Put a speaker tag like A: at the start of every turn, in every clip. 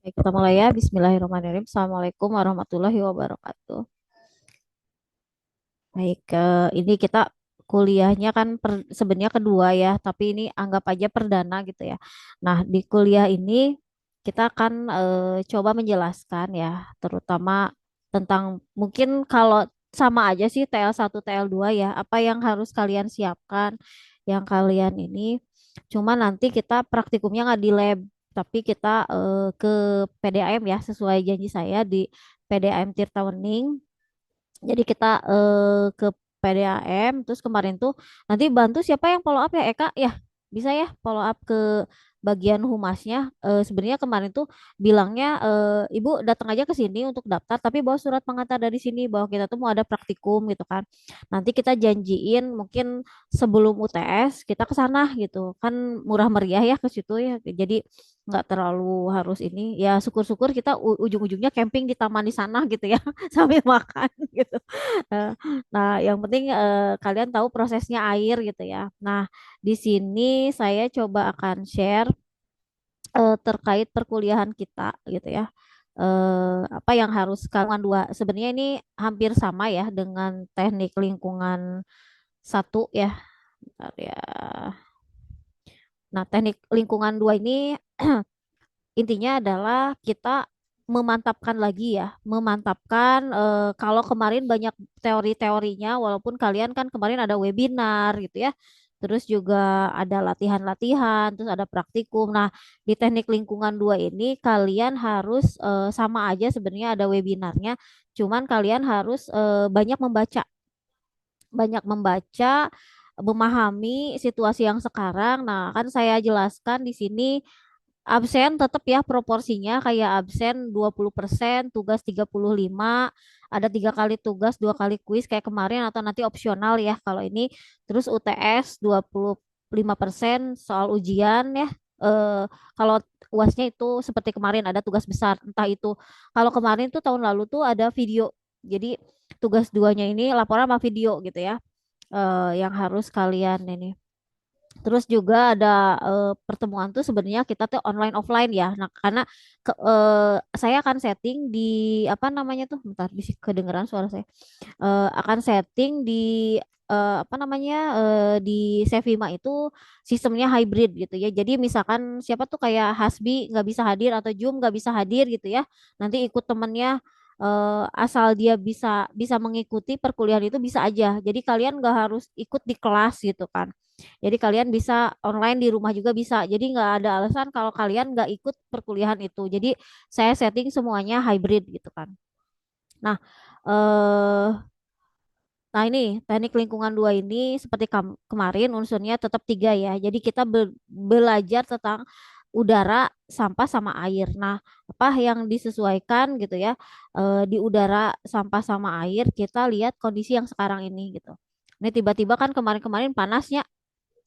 A: Baik, kita mulai ya. Bismillahirrahmanirrahim. Assalamualaikum warahmatullahi wabarakatuh. Baik, ini kita kuliahnya kan sebenarnya kedua ya, tapi ini anggap aja perdana gitu ya. Nah, di kuliah ini kita akan coba menjelaskan ya, terutama tentang mungkin kalau sama aja sih TL1, TL2 ya, apa yang harus kalian siapkan, yang kalian ini. Cuma nanti kita praktikumnya nggak di lab, tapi kita ke PDAM ya, sesuai janji saya di PDAM Tirtawening. Jadi kita ke PDAM terus kemarin tuh nanti bantu siapa yang follow up ya Eka ya bisa ya follow up ke bagian humasnya. Sebenarnya kemarin tuh bilangnya Ibu datang aja ke sini untuk daftar tapi bawa surat pengantar dari sini bahwa kita tuh mau ada praktikum gitu kan. Nanti kita janjiin mungkin sebelum UTS kita ke sana gitu kan murah meriah ya ke situ ya. Jadi nggak terlalu harus ini ya syukur-syukur kita ujung-ujungnya camping di taman di sana gitu ya sambil makan gitu. Eh, Nah, yang penting kalian tahu prosesnya air gitu ya. Nah, di sini saya coba akan share terkait perkuliahan kita gitu ya. Apa yang harus kalian dua. Sebenarnya ini hampir sama ya dengan teknik lingkungan satu ya. Bentar ya. Nah, teknik lingkungan dua ini intinya adalah kita memantapkan lagi ya, memantapkan kalau kemarin banyak teori-teorinya, walaupun kalian kan kemarin ada webinar gitu ya, terus juga ada latihan-latihan, terus ada praktikum. Nah, di teknik lingkungan dua ini kalian harus sama aja sebenarnya ada webinarnya, cuman kalian harus banyak membaca, memahami situasi yang sekarang. Nah, kan saya jelaskan di sini absen tetap ya proporsinya kayak absen 20%, tugas 35, ada 3 kali tugas, 2 kali kuis kayak kemarin atau nanti opsional ya kalau ini. Terus UTS 25% soal ujian ya. Eh, Kalau UASnya itu seperti kemarin ada tugas besar, entah itu kalau kemarin tuh tahun lalu tuh ada video. Jadi tugas duanya ini laporan sama video gitu ya. Yang harus kalian ini. Terus juga ada pertemuan tuh sebenarnya kita tuh online offline ya. Nah, karena saya akan setting di apa namanya tuh, bentar bisa kedengeran suara saya. Akan setting di apa namanya di Sevima itu sistemnya hybrid gitu ya. Jadi misalkan siapa tuh kayak Hasbi nggak bisa hadir atau Jum nggak bisa hadir gitu ya. Nanti ikut temennya asal dia bisa bisa mengikuti perkuliahan itu bisa aja. Jadi kalian nggak harus ikut di kelas gitu kan. Jadi kalian bisa online di rumah juga bisa. Jadi nggak ada alasan kalau kalian nggak ikut perkuliahan itu. Jadi saya setting semuanya hybrid gitu kan. Nah, eh, nah ini teknik lingkungan dua ini seperti kemarin unsurnya tetap tiga ya. Jadi kita belajar tentang udara, sampah sama air. Nah, apa yang disesuaikan gitu ya di udara, sampah sama air kita lihat kondisi yang sekarang ini gitu. Ini tiba-tiba kan kemarin-kemarin panasnya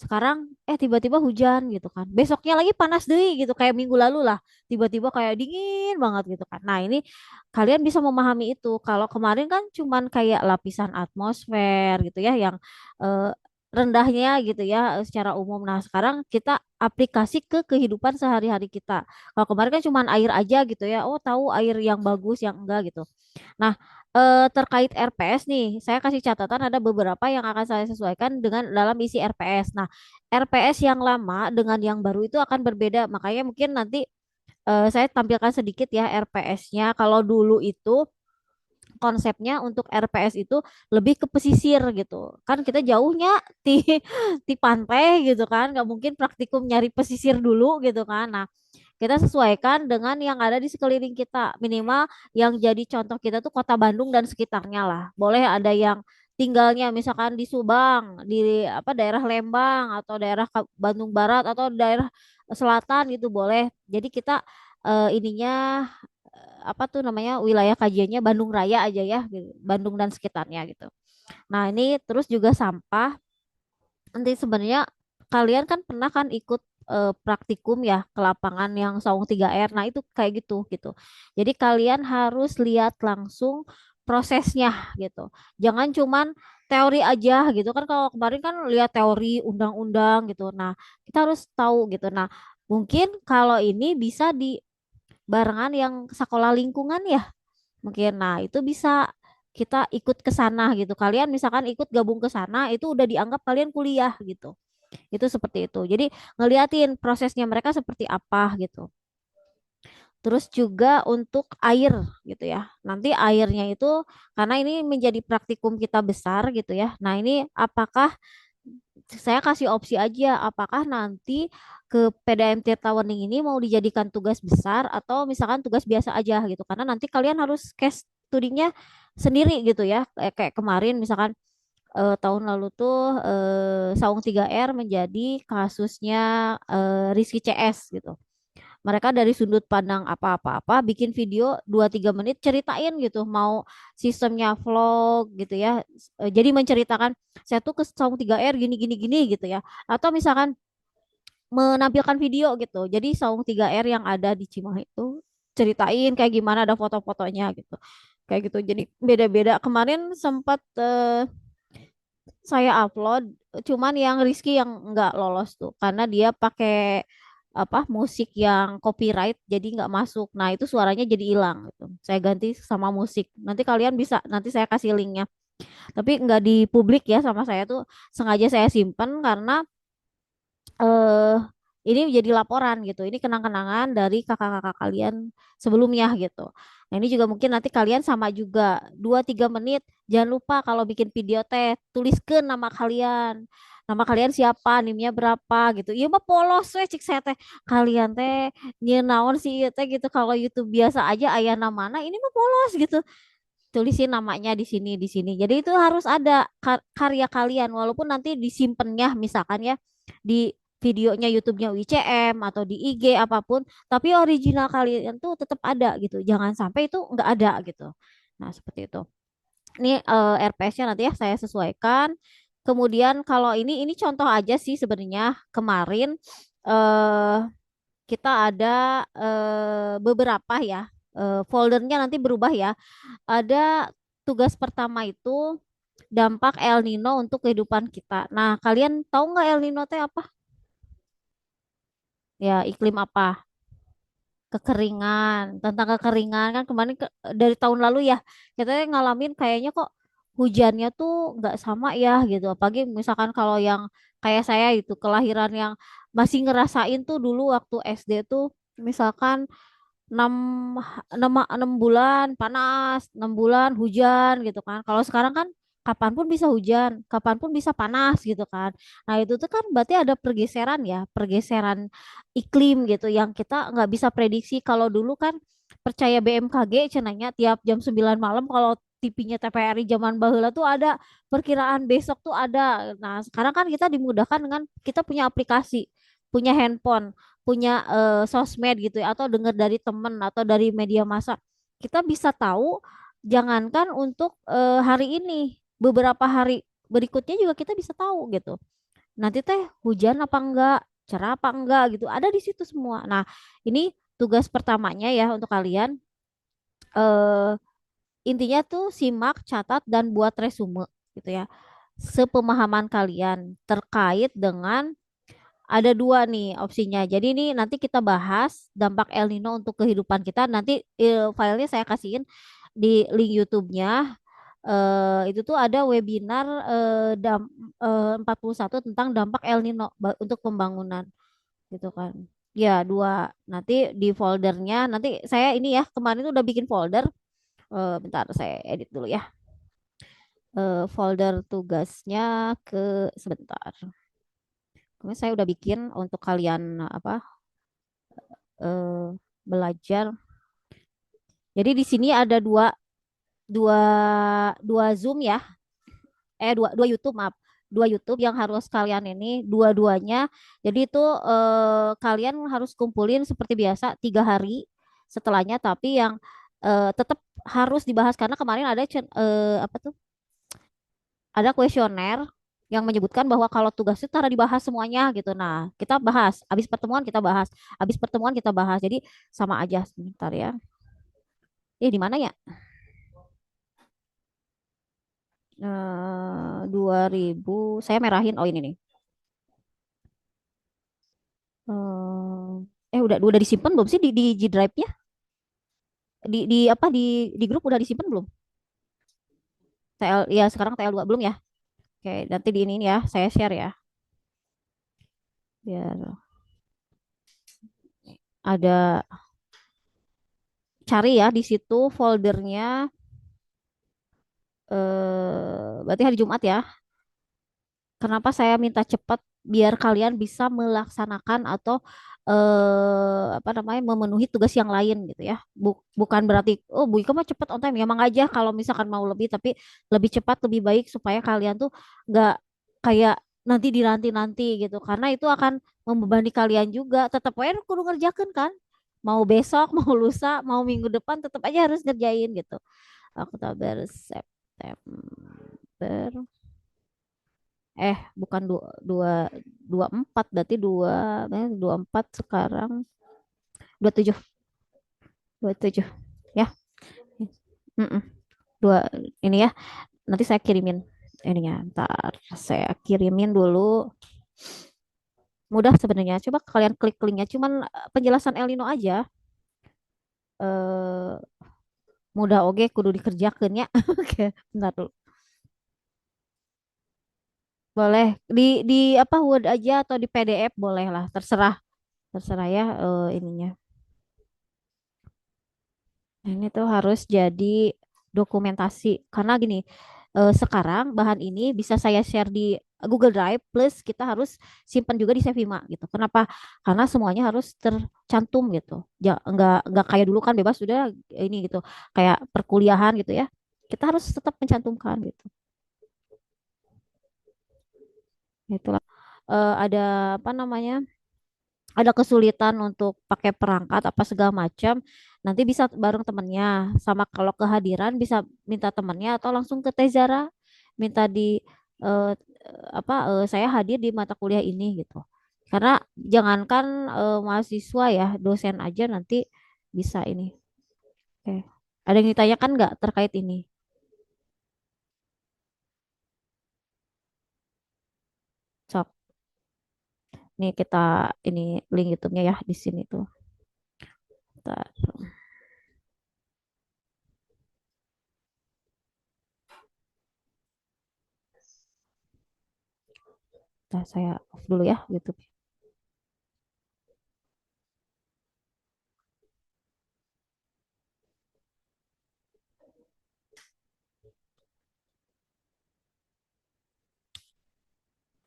A: sekarang tiba-tiba hujan gitu kan. Besoknya lagi panas deh gitu kayak minggu lalu lah. Tiba-tiba kayak dingin banget gitu kan. Nah, ini kalian bisa memahami itu. Kalau kemarin kan cuman kayak lapisan atmosfer gitu ya yang eh, rendahnya gitu ya secara umum. Nah, sekarang kita aplikasi ke kehidupan sehari-hari kita. Kalau kemarin kan cuman air aja gitu ya. Oh, tahu air yang bagus yang enggak gitu. Nah, terkait RPS nih, saya kasih catatan ada beberapa yang akan saya sesuaikan dengan dalam isi RPS. Nah, RPS yang lama dengan yang baru itu akan berbeda. Makanya mungkin nanti saya tampilkan sedikit ya RPS-nya. Kalau dulu itu konsepnya untuk RPS itu lebih ke pesisir gitu. Kan kita jauhnya di di pantai gitu kan, nggak mungkin praktikum nyari pesisir dulu gitu kan. Nah, kita sesuaikan dengan yang ada di sekeliling kita. Minimal yang jadi contoh kita tuh Kota Bandung dan sekitarnya lah. Boleh ada yang tinggalnya misalkan di Subang, di apa daerah Lembang atau daerah Bandung Barat atau daerah selatan gitu boleh. Jadi kita ininya apa tuh namanya wilayah kajiannya Bandung Raya aja ya, gitu. Bandung dan sekitarnya gitu. Nah, ini terus juga sampah. Nanti sebenarnya kalian kan pernah kan ikut praktikum ya ke lapangan yang Saung 3R. Nah, itu kayak gitu gitu. Jadi kalian harus lihat langsung prosesnya gitu. Jangan cuman teori aja gitu kan kalau kemarin kan lihat teori undang-undang gitu. Nah, kita harus tahu gitu. Nah, mungkin kalau ini bisa barengan yang sekolah lingkungan ya mungkin. Nah, itu bisa kita ikut ke sana gitu. Kalian misalkan ikut gabung ke sana itu udah dianggap kalian kuliah gitu. Itu seperti itu. Jadi ngeliatin prosesnya mereka seperti apa gitu. Terus juga untuk air gitu ya. Nanti airnya itu karena ini menjadi praktikum kita besar gitu ya. Nah, ini apakah saya kasih opsi aja apakah nanti ke PDM Tirta Warning ini mau dijadikan tugas besar atau misalkan tugas biasa aja gitu. Karena nanti kalian harus case studinya sendiri gitu ya. Kayak kemarin misalkan tahun lalu tuh Saung 3R menjadi kasusnya Rizky CS gitu. Mereka dari sudut pandang apa-apa-apa bikin video 2-3 menit ceritain gitu mau sistemnya vlog gitu ya. Jadi menceritakan saya tuh ke Saung 3R gini gini gini gitu ya. Atau misalkan menampilkan video gitu. Jadi Saung 3R yang ada di Cimahi itu ceritain kayak gimana ada foto-fotonya gitu. Kayak gitu. Jadi beda-beda. Kemarin sempat saya upload cuman yang Rizky yang nggak lolos tuh karena dia pakai apa musik yang copyright jadi nggak masuk. Nah, itu suaranya jadi hilang gitu. Saya ganti sama musik. Nanti kalian bisa nanti saya kasih linknya. Tapi nggak di publik ya sama saya tuh sengaja saya simpen karena eh ini jadi laporan gitu. Ini kenang-kenangan dari kakak-kakak kalian sebelumnya gitu. Nah, ini juga mungkin nanti kalian sama juga 2-3 menit. Jangan lupa kalau bikin video teh tuliskan nama kalian. Nama kalian siapa, nimnya berapa gitu. Iya mah polos we cik saya teh. Kalian teh nyenaon sih ieu teh gitu. Kalau YouTube biasa aja aya namana, ini mah polos gitu. Tulisin namanya di sini. Jadi itu harus ada karya kalian walaupun nanti disimpannya misalkan ya di videonya YouTube-nya UICM atau di IG apapun, tapi original kalian tuh tetap ada gitu. Jangan sampai itu nggak ada gitu. Nah, seperti itu. Ini RPS-nya nanti ya saya sesuaikan. Kemudian kalau ini contoh aja sih sebenarnya kemarin eh kita ada beberapa ya foldernya nanti berubah ya. Ada tugas pertama itu dampak El Nino untuk kehidupan kita. Nah, kalian tahu nggak El Nino teh apa? Ya, iklim apa? Kekeringan. Tentang kekeringan kan kemarin dari tahun lalu ya kita ngalamin kayaknya kok hujannya tuh nggak sama ya gitu. Apalagi misalkan kalau yang kayak saya itu kelahiran yang masih ngerasain tuh dulu waktu SD tuh misalkan 6 6 bulan panas, 6 bulan hujan gitu kan. Kalau sekarang kan kapanpun bisa hujan, kapanpun bisa panas gitu kan. Nah, itu tuh kan berarti ada pergeseran ya, pergeseran iklim gitu yang kita nggak bisa prediksi. Kalau dulu kan percaya BMKG cenanya tiap jam 9 malam kalau TV-nya TVRI zaman baheula tuh ada perkiraan besok tuh ada. Nah, sekarang kan kita dimudahkan dengan kita punya aplikasi, punya handphone, punya sosmed gitu ya atau dengar dari temen atau dari media massa kita bisa tahu jangankan untuk hari ini beberapa hari berikutnya juga kita bisa tahu gitu nanti teh hujan apa enggak cerah apa enggak gitu ada di situ semua. Nah, ini tugas pertamanya ya untuk kalian eh intinya tuh simak catat dan buat resume gitu ya sepemahaman kalian terkait dengan ada dua nih opsinya. Jadi ini nanti kita bahas dampak El Nino untuk kehidupan kita. Nanti filenya saya kasihin di link YouTube-nya. Itu tuh ada webinar 41 tentang dampak El Nino untuk pembangunan gitu kan. Ya, dua. Nanti di foldernya, nanti saya ini ya kemarin tuh udah bikin folder. Bentar saya edit dulu ya. Folder tugasnya ke sebentar. Kemudian saya udah bikin untuk kalian apa eh, belajar. Jadi di sini ada dua dua dua Zoom ya, dua dua YouTube maaf, dua YouTube yang harus kalian ini dua-duanya. Jadi itu kalian harus kumpulin seperti biasa 3 hari setelahnya, tapi yang tetap harus dibahas karena kemarin ada apa tuh ada kuesioner yang menyebutkan bahwa kalau tugas itu harus dibahas semuanya gitu. Nah, kita bahas. Habis pertemuan kita bahas. Habis pertemuan kita bahas. Jadi sama aja sebentar ya. Di mana ya? 2000 saya merahin oh ini nih udah disimpan belum sih di G Drive-nya Di apa di grup udah disimpan belum? TL ya sekarang TL2 belum ya? Oke, nanti di ini ya, saya share ya. Biar ada cari ya di situ foldernya berarti hari Jumat ya. Kenapa saya minta cepat biar kalian bisa melaksanakan atau apa namanya memenuhi tugas yang lain gitu ya. Bukan berarti oh Bu Ika mah cepat on time ya, emang aja kalau misalkan mau lebih tapi lebih cepat lebih baik supaya kalian tuh nggak kayak nanti dinanti-nanti gitu karena itu akan membebani kalian juga. Tetap aja kudu ngerjakan kan. Mau besok, mau lusa, mau minggu depan tetap aja harus ngerjain gitu. Oktober, September, bukan dua dua dua empat berarti dua empat sekarang 27 27 ya. Mm-mm. Dua ini ya nanti saya kirimin ininya ntar saya kirimin dulu mudah sebenarnya coba kalian klik linknya cuman penjelasan El Nino aja eh mudah oke kudu dikerjakan ya. Oke bentar dulu boleh di apa Word aja atau di PDF boleh lah terserah terserah ya ininya. Nah, ini tuh harus jadi dokumentasi karena gini sekarang bahan ini bisa saya share di Google Drive plus kita harus simpan juga di Sevima gitu. Kenapa? Karena semuanya harus tercantum gitu. Ya nggak kayak dulu kan bebas sudah ini gitu kayak perkuliahan gitu ya. Kita harus tetap mencantumkan gitu. Itulah ada apa namanya? Ada kesulitan untuk pakai perangkat apa segala macam, nanti bisa bareng temennya. Sama kalau kehadiran bisa minta temennya atau langsung ke Tezara, minta di eh, saya hadir di mata kuliah ini gitu. Karena jangankan mahasiswa ya, dosen aja nanti bisa ini. Oke. Ada yang ditanyakan nggak terkait ini? Sok, nih kita ini link YouTube-nya ya di sini tuh. Bentar, bentar, saya off dulu ya YouTube.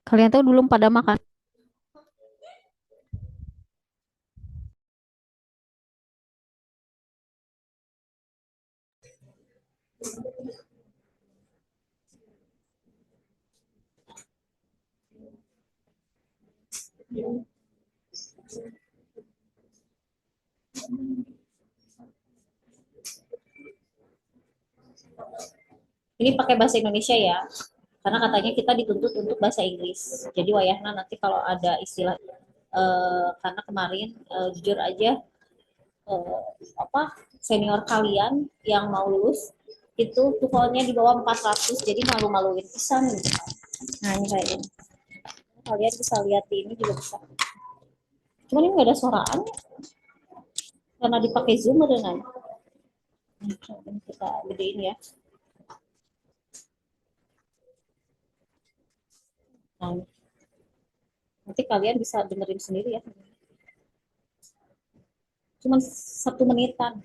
A: Kalian tuh belum pada makan. Ini pakai bahasa Indonesia ya, karena katanya kita dituntut untuk bahasa Inggris. Jadi wayahna nanti kalau ada istilah karena kemarin jujur aja eh, apa senior kalian yang mau lulus itu tuvalnya di bawah 400 jadi malu-maluin pisan gitu. Nah ini kayak ini. Kalian bisa lihat di ini juga bisa. Cuman ini nggak ada suaraan karena dipakai Zoom ada nanya. Kita gedein ya. Nah, nanti kalian bisa dengerin sendiri ya. Cuman 1 menitan.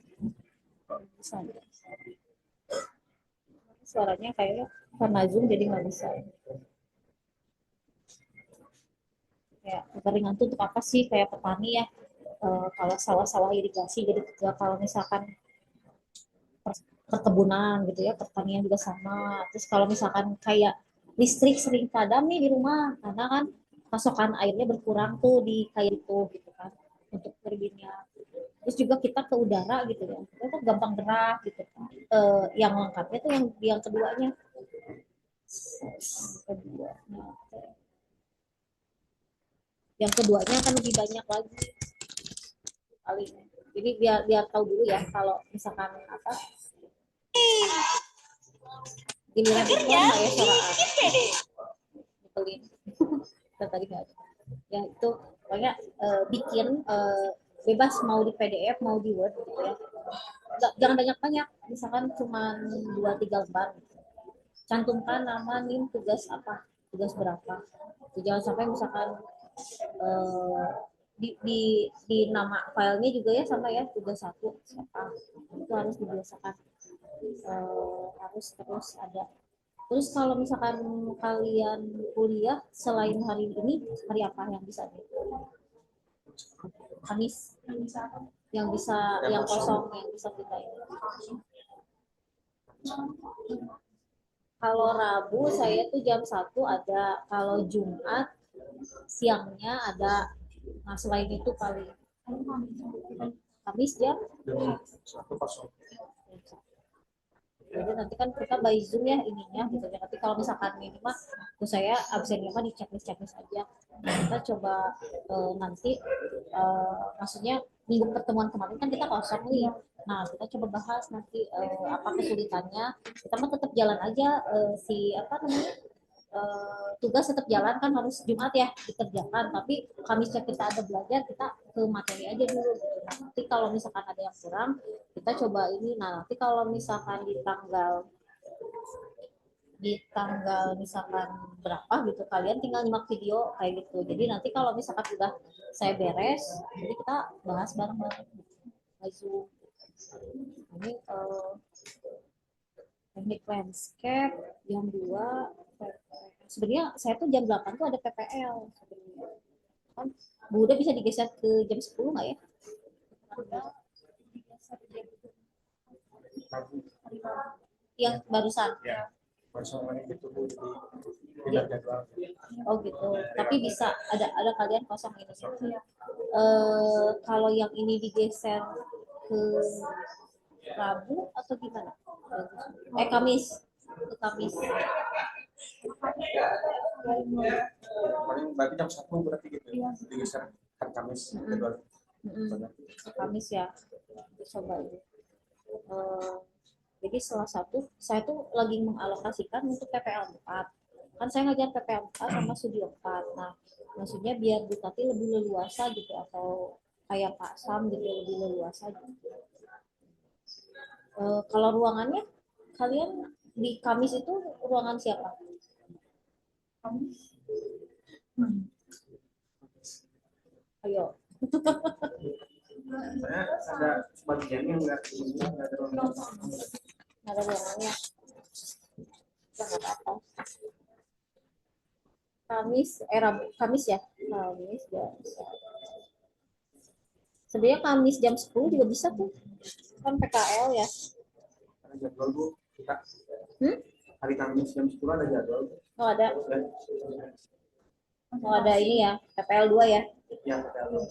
A: Bisa. Suaranya kayak karena Zoom jadi nggak bisa. Kayak kekeringan tuh untuk apa sih kayak petani ya kalau sawah-sawah irigasi jadi kalau misalkan perkebunan gitu ya pertanian juga sama terus kalau misalkan kayak listrik sering padam nih di rumah karena kan pasokan airnya berkurang tuh di kayak itu gitu kan untuk turbinnya terus juga kita ke udara gitu ya itu gampang gerah gitu kan yang lengkapnya tuh yang keduanya kedua nah, yang keduanya akan lebih banyak lagi kali ini. Jadi biar biar tahu dulu ya kalau misalkan apa giliran itu nggak ya suara nyebelin tadi nggak ada ya itu pokoknya bikin bebas mau di PDF mau di Word gitu ya jangan banyak-banyak, misalkan cuma 2-3 lembar. Cantumkan nama, NIM, tugas apa, tugas berapa. Jangan sampai misalkan eh, di nama filenya juga ya sama ya, tugas satu siapa, itu harus dibiasakan. Harus terus ada. Terus kalau misalkan kalian kuliah selain hari ini, hari apa yang bisa nih? Kamis yang bisa, yang kosong, yang bisa kita ini. Kalau Rabu saya tuh jam 1 ada, kalau Jumat siangnya ada. Nah selain itu paling Kamis jam 1 jadi nanti kan kita by Zoom ya ininya gitu ya. Tapi kalau misalkan ini mah saya absennya mah di checklist aja. Kita coba nanti maksudnya minggu pertemuan kemarin kan kita kosong nih. Nah kita coba bahas nanti apa kesulitannya. Kita mah tetap jalan aja si apa namanya tugas tetap jalan kan harus Jumat ya dikerjakan, tapi Kamisnya kita ada belajar, kita ke materi aja dulu gitu. Nah, nanti kalau misalkan ada yang kurang kita coba ini. Nah nanti kalau misalkan di tanggal misalkan berapa gitu kalian tinggal nyimak video kayak gitu. Jadi nanti kalau misalkan sudah saya beres jadi kita bahas bareng-bareng gitu. Ini teknik landscape jam 2. Sebenarnya saya tuh jam 8 tuh ada PPL sebenarnya. Kan Bu udah bisa digeser ke jam 10 nggak ya? Yang barusan.
B: Ya, barusan itu tidak jadwal.
A: Oh gitu. Tapi bisa ada kalian kosong ini. Kalau yang ini digeser ke Rabu atau gimana? Kamis. Ke Kamis.
B: Paling berarti jam 1 berarti gitu. Digeser kan Kamis jadwal.
A: Kamis ya. Coba ini. Jadi salah satu saya tuh lagi mengalokasikan untuk PPL 4. Kan saya ngajar PPL 4 sama Studio 4. Nah, maksudnya biar Bu Tati lebih leluasa gitu, atau kayak Pak Sam gitu lebih leluasa gitu. Kalau ruangannya kalian di Kamis itu ruangan siapa? Kamis. Ayo.
B: Saya ada sebagian yang nggak ada ruangan.
A: Nggak ada ruangannya. Nggak apa-apa. Kamis ya. Kamis ya. Sebenarnya Kamis jam 10 juga bisa tuh. Kan PKL ya.
B: Ada jadwal Bu kita. Hari Kamis jam 10 ada jadwal.
A: Oh ada. Oh ada ini ya, PPL 2 ya.
B: Ya, PPL 2.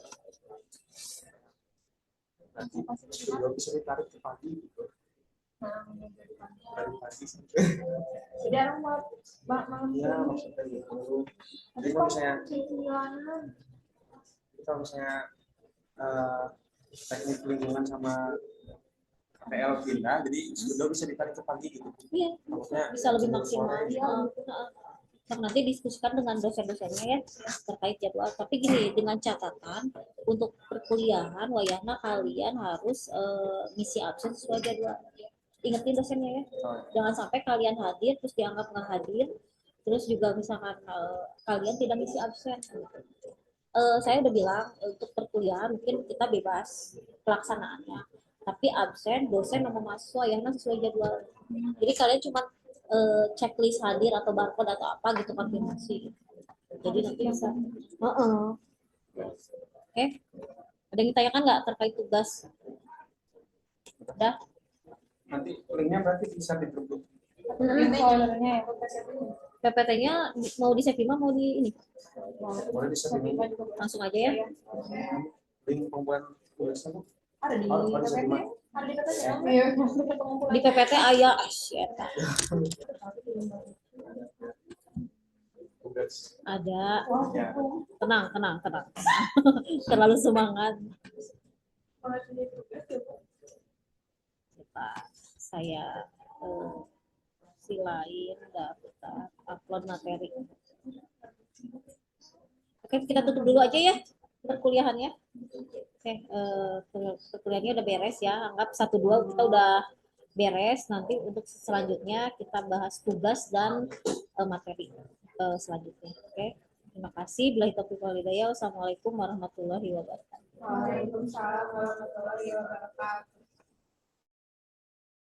B: Nanti juga bisa ditarik ke pagi gitu. Dari pagi
C: Tidak rumah malam.
B: ya maksudnya gitu. Jadi kalau misalnya teknik lingkungan sama PL pindah, jadi sudah bisa ditarik ke pagi gitu.
A: Iya.
B: Maksudnya
A: Bisa lebih maksimal. Nanti diskusikan dengan dosen-dosennya ya terkait jadwal. Tapi gini, dengan catatan untuk perkuliahan wayahna kalian harus ngisi absen sesuai jadwal. Ingetin dosennya ya. Jangan sampai kalian hadir terus dianggap nggak hadir. Terus juga misalkan kalian tidak ngisi absen. Saya udah bilang untuk perkuliahan mungkin kita bebas pelaksanaannya. Tapi absen dosen sama mahasiswa yang sesuai jadwal. Jadi kalian cuma checklist hadir atau barcode atau apa gitu konfirmasi. Jadi nanti bisa. Oke. Ada yang ditanyakan nggak terkait tugas? Udah?
B: nanti linknya berarti bisa ditutup.
A: PPT-nya mau di Sevima mau di ini?
B: Boleh bisa di
A: Langsung aja ya.
B: link pembuatan tugasnya Bu.
C: Ada di PPT. Ada di PPT ya.
A: Di PPT aya asyeta.
B: Tugas.
A: Ada.
B: Ya.
A: Tenang. Terlalu semangat. Saya silain daftar upload materi. Oke, kita tutup dulu aja ya perkuliahannya. Oke. Oke, perkuliahannya udah beres ya. Anggap 1-2 kita udah beres. Nanti untuk selanjutnya kita bahas tugas dan materi selanjutnya. Oke, terima kasih. Billahi taufiq wal hidayah. Wassalamualaikum warahmatullahi wabarakatuh.
C: Waalaikumsalam warahmatullahi wabarakatuh.